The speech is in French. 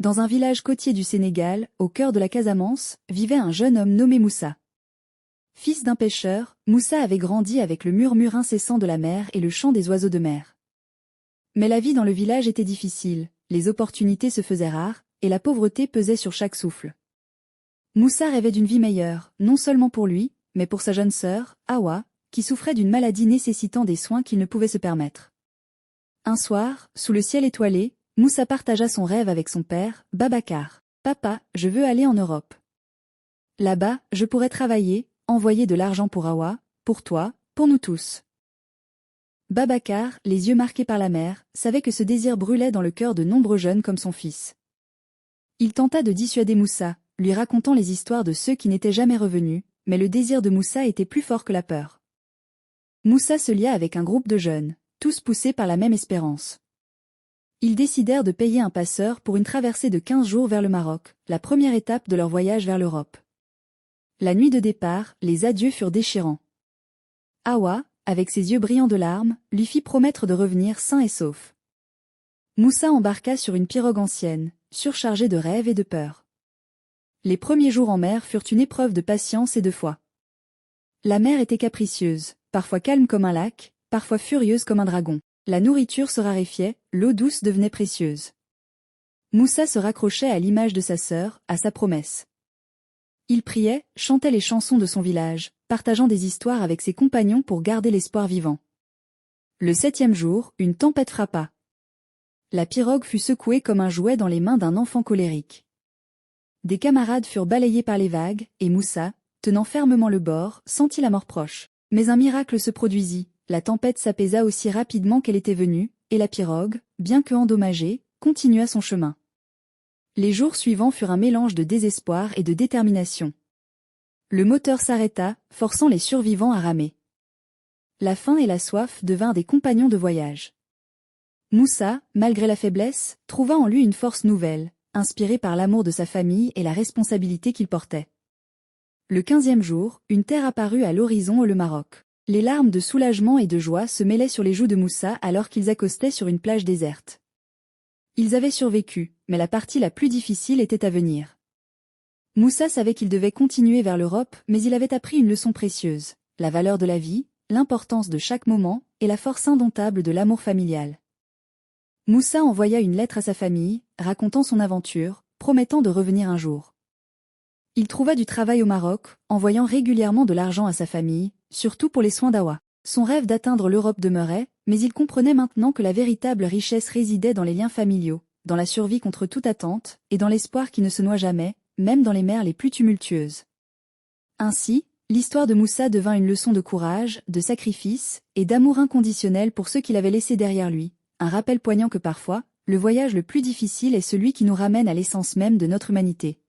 Dans un village côtier du Sénégal, au cœur de la Casamance, vivait un jeune homme nommé Moussa. Fils d'un pêcheur, Moussa avait grandi avec le murmure incessant de la mer et le chant des oiseaux de mer. Mais la vie dans le village était difficile, les opportunités se faisaient rares, et la pauvreté pesait sur chaque souffle. Moussa rêvait d'une vie meilleure, non seulement pour lui, mais pour sa jeune sœur, Awa, qui souffrait d'une maladie nécessitant des soins qu'il ne pouvait se permettre. Un soir, sous le ciel étoilé, Moussa partagea son rêve avec son père, Babacar. « Papa, je veux aller en Europe. Là-bas, je pourrai travailler, envoyer de l'argent pour Awa, pour toi, pour nous tous. » Babacar, les yeux marqués par la mer, savait que ce désir brûlait dans le cœur de nombreux jeunes comme son fils. Il tenta de dissuader Moussa, lui racontant les histoires de ceux qui n'étaient jamais revenus, mais le désir de Moussa était plus fort que la peur. Moussa se lia avec un groupe de jeunes, tous poussés par la même espérance. Ils décidèrent de payer un passeur pour une traversée de 15 jours vers le Maroc, la première étape de leur voyage vers l'Europe. La nuit de départ, les adieux furent déchirants. Awa, avec ses yeux brillants de larmes, lui fit promettre de revenir sain et sauf. Moussa embarqua sur une pirogue ancienne, surchargée de rêves et de peurs. Les premiers jours en mer furent une épreuve de patience et de foi. La mer était capricieuse, parfois calme comme un lac, parfois furieuse comme un dragon. La nourriture se raréfiait, l'eau douce devenait précieuse. Moussa se raccrochait à l'image de sa sœur, à sa promesse. Il priait, chantait les chansons de son village, partageant des histoires avec ses compagnons pour garder l'espoir vivant. Le 7e jour, une tempête frappa. La pirogue fut secouée comme un jouet dans les mains d'un enfant colérique. Des camarades furent balayés par les vagues, et Moussa, tenant fermement le bord, sentit la mort proche. Mais un miracle se produisit, la tempête s'apaisa aussi rapidement qu'elle était venue, et la pirogue, bien que endommagée, continua son chemin. Les jours suivants furent un mélange de désespoir et de détermination. Le moteur s'arrêta, forçant les survivants à ramer. La faim et la soif devinrent des compagnons de voyage. Moussa, malgré la faiblesse, trouva en lui une force nouvelle, inspirée par l'amour de sa famille et la responsabilité qu'il portait. Le 15e jour, une terre apparut à l'horizon le Maroc. Les larmes de soulagement et de joie se mêlaient sur les joues de Moussa alors qu'ils accostaient sur une plage déserte. Ils avaient survécu, mais la partie la plus difficile était à venir. Moussa savait qu'il devait continuer vers l'Europe, mais il avait appris une leçon précieuse, la valeur de la vie, l'importance de chaque moment, et la force indomptable de l'amour familial. Moussa envoya une lettre à sa famille, racontant son aventure, promettant de revenir un jour. Il trouva du travail au Maroc, envoyant régulièrement de l'argent à sa famille, surtout pour les soins d'Awa. Son rêve d'atteindre l'Europe demeurait, mais il comprenait maintenant que la véritable richesse résidait dans les liens familiaux, dans la survie contre toute attente, et dans l'espoir qui ne se noie jamais, même dans les mers les plus tumultueuses. Ainsi, l'histoire de Moussa devint une leçon de courage, de sacrifice, et d'amour inconditionnel pour ceux qu'il avait laissés derrière lui, un rappel poignant que parfois, le voyage le plus difficile est celui qui nous ramène à l'essence même de notre humanité.